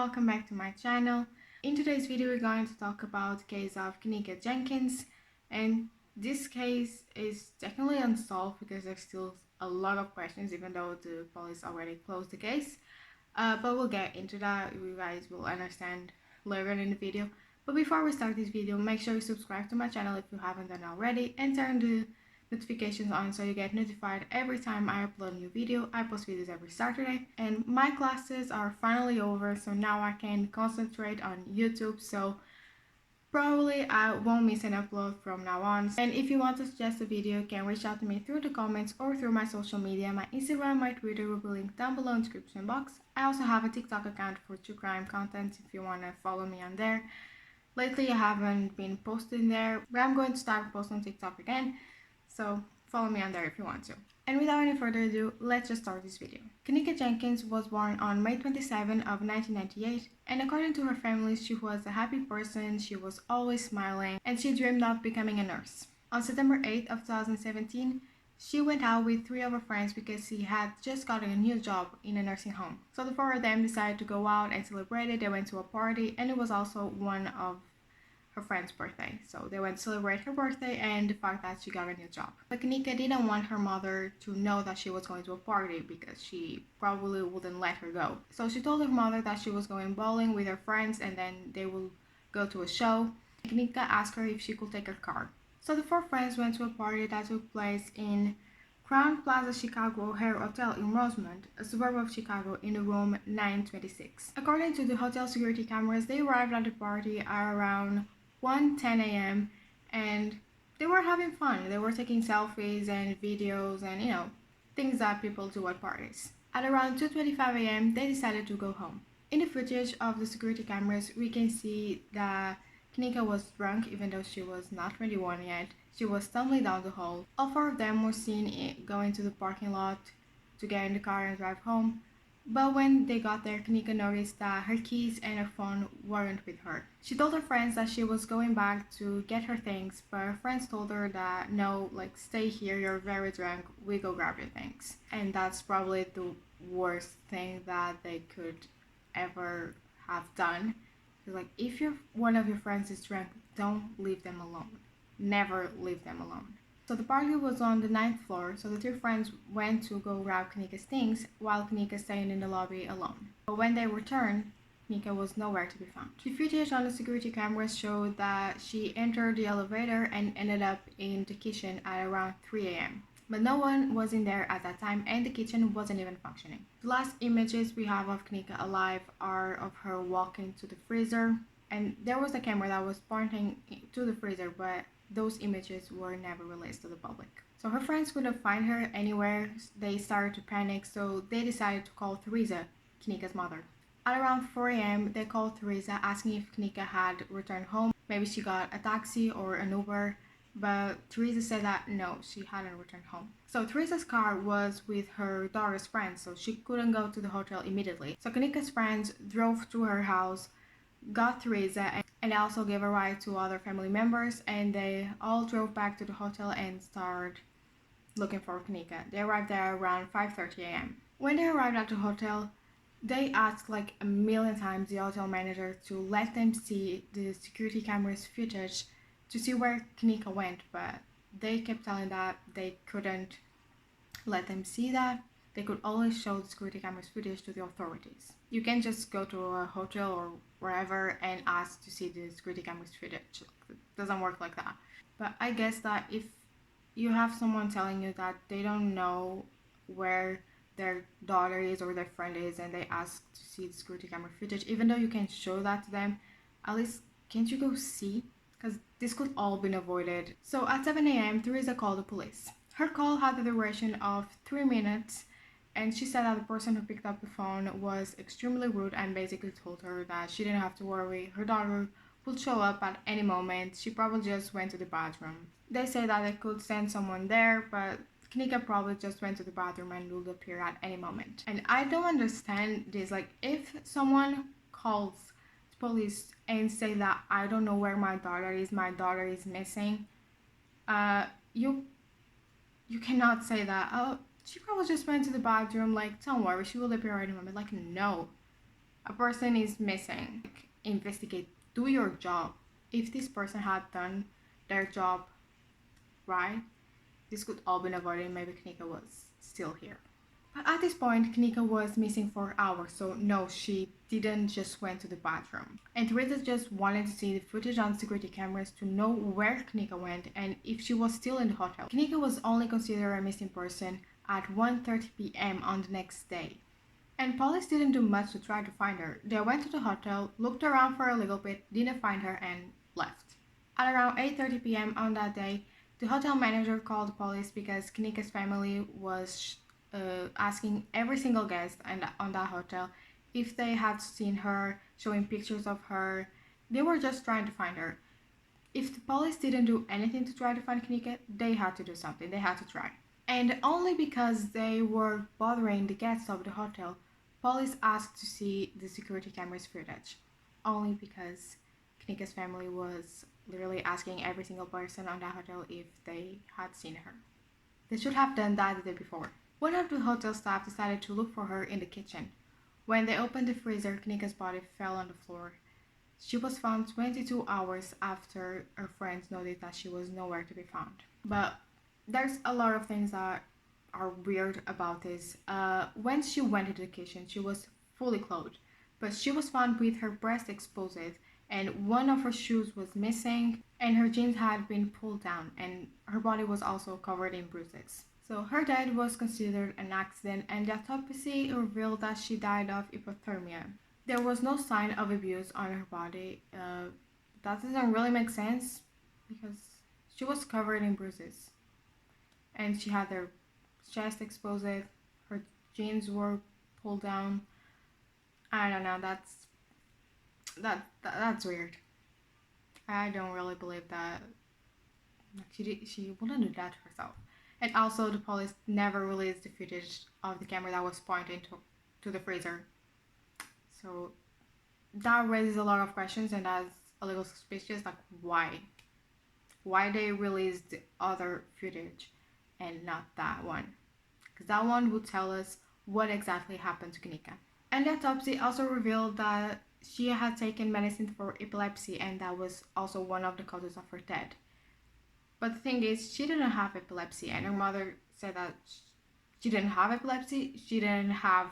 welcome back to my channel. In today's video we're going to talk about the case of Kenneka Jenkins, and this case is technically unsolved because there's still a lot of questions even though the police already closed the case. But we'll get into that. You guys will understand later in the video. But before we start this video, make sure you subscribe to my channel if you haven't done already and turn the notifications on so you get notified every time I upload a new video. I post videos every Saturday, and my classes are finally over, so now I can concentrate on YouTube. So probably I won't miss an upload from now on. And if you want to suggest a video, you can reach out to me through the comments or through my social media. My Instagram, my Twitter will be linked down below in the description box. I also have a TikTok account for true crime content if you want to follow me on there. Lately I haven't been posting there, but I'm going to start posting on TikTok again. So follow me on there if you want to. And without any further ado, let's just start this video. Kenneka Jenkins was born on May 27 of 1998, and according to her family, she was a happy person, she was always smiling, and she dreamed of becoming a nurse. On September 8 of 2017, she went out with 3 of her friends because she had just gotten a new job in a nursing home. So the 4 of them decided to go out and celebrate it. They went to a party, and it was also one of her friend's birthday, so they went to celebrate her birthday and the fact that she got a new job. But Kenneka didn't want her mother to know that she was going to a party because she probably wouldn't let her go. So she told her mother that she was going bowling with her friends and then they will go to a show. Kenneka asked her if she could take her car. So the 4 friends went to a party that took place in Crown Plaza Chicago O'Hare Hotel in Rosemont, a suburb of Chicago, in the room 926. According to the hotel security cameras, they arrived at the party at around 1:10 a.m. and they were having fun. They were taking selfies and videos and, things that people do at parties. At around 2:25 a.m., they decided to go home. In the footage of the security cameras, we can see that Kenneka was drunk even though she was not 21 yet. She was stumbling down the hall. All 4 of them were seen going to the parking lot to get in the car and drive home. But when they got there, Kenneka noticed that her keys and her phone weren't with her. She told her friends that she was going back to get her things, but her friends told her that no, stay here, you're very drunk, we go grab your things. And that's probably the worst thing that they could ever have done. Because if one of your friends is drunk, don't leave them alone. Never leave them alone. So the party was on the 9th floor, so the 2 friends went to go grab Kenneka's things while Kenneka stayed in the lobby alone. But when they returned, Kenneka was nowhere to be found. The footage on the security cameras showed that she entered the elevator and ended up in the kitchen at around 3 a.m. But no one was in there at that time and the kitchen wasn't even functioning. The last images we have of Kenneka alive are of her walking to the freezer, and there was a camera that was pointing to the freezer, but those images were never released to the public. So her friends couldn't find her anywhere. They started to panic, so they decided to call Teresa, Kenneka's mother. At around 4 a.m., they called Teresa asking if Kenneka had returned home. Maybe she got a taxi or an Uber, but Teresa said that no, she hadn't returned home. So Teresa's car was with her daughter's friends, so she couldn't go to the hotel immediately. So Kenneka's friends drove to her house, got Teresa, and also gave a ride to other family members, and they all drove back to the hotel and started looking for Kenneka. They arrived there around 5:30 a.m. When they arrived at the hotel, they asked a million times the hotel manager to let them see the security cameras footage to see where Kenneka went, but they kept telling that they couldn't let them see that. They could only show the security cameras footage to the authorities. You can't just go to a hotel or wherever and ask to see the security cameras footage. It doesn't work like that. But I guess that if you have someone telling you that they don't know where their daughter is or their friend is and they ask to see the security camera footage, even though you can show that to them, at least can't you go see? Because this could all been avoided. So at 7 a.m., Teresa called the police. Her call had a duration of 3 minutes, and she said that the person who picked up the phone was extremely rude and basically told her that she didn't have to worry. Her daughter would show up at any moment. She probably just went to the bathroom. They say that they could send someone there, but Kenneka probably just went to the bathroom and would appear at any moment. And I don't understand this. If someone calls the police and say that I don't know where my daughter is missing, you cannot say that, oh, she probably just went to the bathroom, don't worry, she will appear any moment. No. A person is missing. Investigate, do your job. If this person had done their job right, this could all been avoided. Maybe Kenneka was still here. But at this point, Kenneka was missing for hours, so no, she didn't just went to the bathroom. And Teresa just wanted to see the footage on security cameras to know where Kenneka went and if she was still in the hotel. Kenneka was only considered a missing person at 1:30 p.m. on the next day. And police didn't do much to try to find her. They went to the hotel, looked around for a little bit, didn't find her, and left. At around 8:30 p.m. on that day, the hotel manager called the police because Kenneka's family was asking every single guest on that hotel if they had seen her, showing pictures of her. They were just trying to find her. If the police didn't do anything to try to find Kenneka, they had to do something. They had to try. And only because they were bothering the guests of the hotel, police asked to see the security cameras footage. Only because Kenneka's family was literally asking every single person on that hotel if they had seen her. They should have done that the day before. One of the hotel staff decided to look for her in the kitchen. When they opened the freezer, Kenneka's body fell on the floor. She was found 22 hours after her friends noticed that she was nowhere to be found. But there's a lot of things that are weird about this. When she went into the kitchen, she was fully clothed, but she was found with her breast exposed, and one of her shoes was missing, and her jeans had been pulled down, and her body was also covered in bruises. So her death was considered an accident, and the autopsy revealed that she died of hypothermia. There was no sign of abuse on her body. That doesn't really make sense because she was covered in bruises, and she had her chest exposed, her jeans were pulled down. I don't know, that's weird. I don't really believe that she wouldn't do that to herself. And also, the police never released the footage of the camera that was pointing to the freezer. So that raises a lot of questions, and that's a little suspicious. Like, why they released the other footage and not that one? Because that one would tell us what exactly happened to Kenneka. And the autopsy also revealed that she had taken medicine for epilepsy, and that was also one of the causes of her death. But the thing is, she didn't have epilepsy, and her mother said that she didn't have epilepsy. She didn't have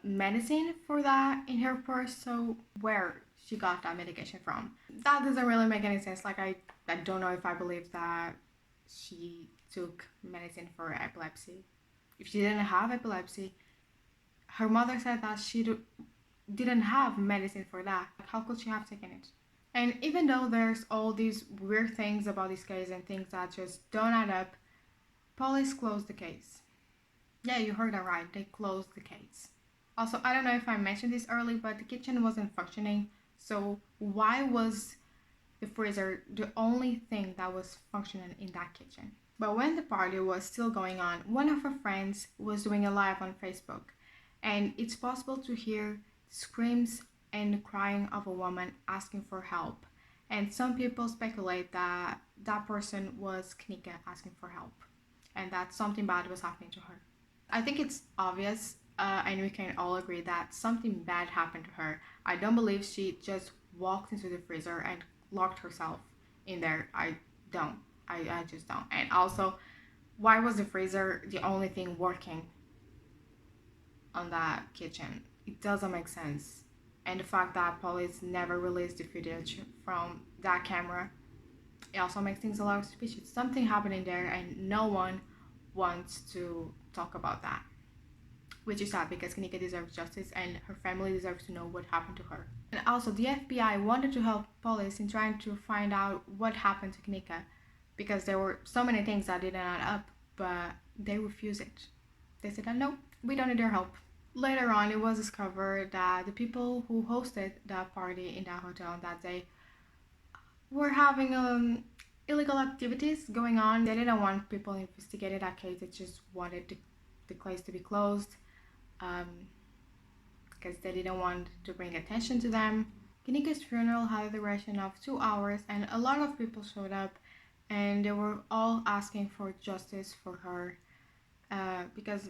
medicine for that in her purse, so where she got that medication from? That doesn't really make any sense. Like, I don't know if I believe that she took medicine for epilepsy. If she didn't have epilepsy, her mother said that she didn't have medicine for that. How could she have taken it? And even though there's all these weird things about this case and things that just don't add up, police closed the case. Yeah, you heard that right. They closed the case. Also, I don't know if I mentioned this early, but the kitchen wasn't functioning. So why was the freezer the only thing that was functioning in that kitchen? But when the party was still going on, one of her friends was doing a live on Facebook. And it's possible to hear screams and crying of a woman asking for help. And some people speculate that that person was Kenneka asking for help, and that something bad was happening to her. I think it's obvious, and we can all agree that something bad happened to her. I don't believe she just walked into the freezer and locked herself in there. I just don't. And also, why was the freezer the only thing working on that kitchen? It doesn't make sense. And the fact that police never released the footage from that camera, it also makes things a lot suspicious. Something happened in there, and no one wants to talk about that, which is sad because Kenneka deserves justice and her family deserves to know what happened to her. And also, the FBI wanted to help police in trying to find out what happened to Kenneka because there were so many things that didn't add up, but they refused it. They said that no, we don't need their help. Later on, it was discovered that the people who hosted that party in that hotel on that day were having illegal activities going on. They didn't want people investigating that case. They just wanted the case to be closed because they didn't want to bring attention to them. Kenneka's funeral had a duration of 2 hours, and a lot of people showed up, and they were all asking for justice for her because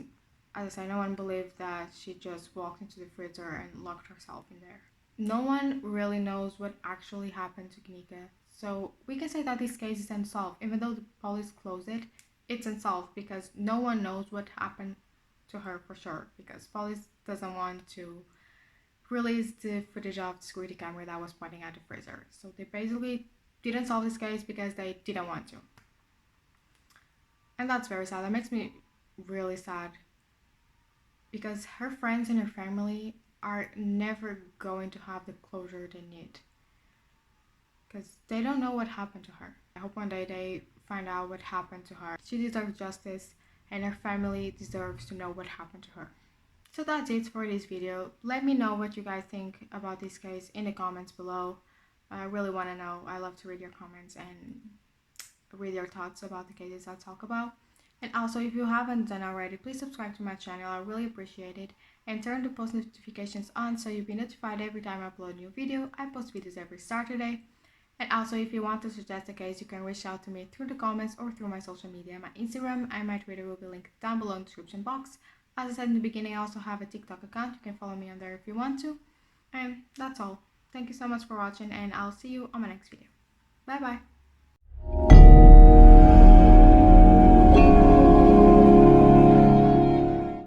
As I said, no one believed that she just walked into the freezer and locked herself in there. No one really knows what actually happened to Kenneka. So we can say that this case is unsolved. Even though the police closed it, it's unsolved because no one knows what happened to her for sure, because police doesn't want to release the footage of the security camera that was pointing at the freezer. So they basically didn't solve this case because they didn't want to. And that's very sad. That makes me really sad because her friends and her family are never going to have the closure they need because they don't know what happened to her. I hope one day they find out what happened to her. She deserves justice and her family deserves to know what happened to her. So that's it for this video. Let me know what you guys think about this case in the comments below. I really want to know. I love to read your comments and read your thoughts about the cases I talk about. And also, if you haven't done already, please subscribe to my channel. I really appreciate it. And turn the post notifications on so you'll be notified every time I upload a new video. I post videos every Saturday. And also, if you want to suggest a case, you can reach out to me through the comments or through my social media. My Instagram and my Twitter will be linked down below in the description box. As I said in the beginning, I also have a TikTok account. You can follow me on there if you want to. And that's all. Thank you so much for watching, and I'll see you on my next video. Bye bye.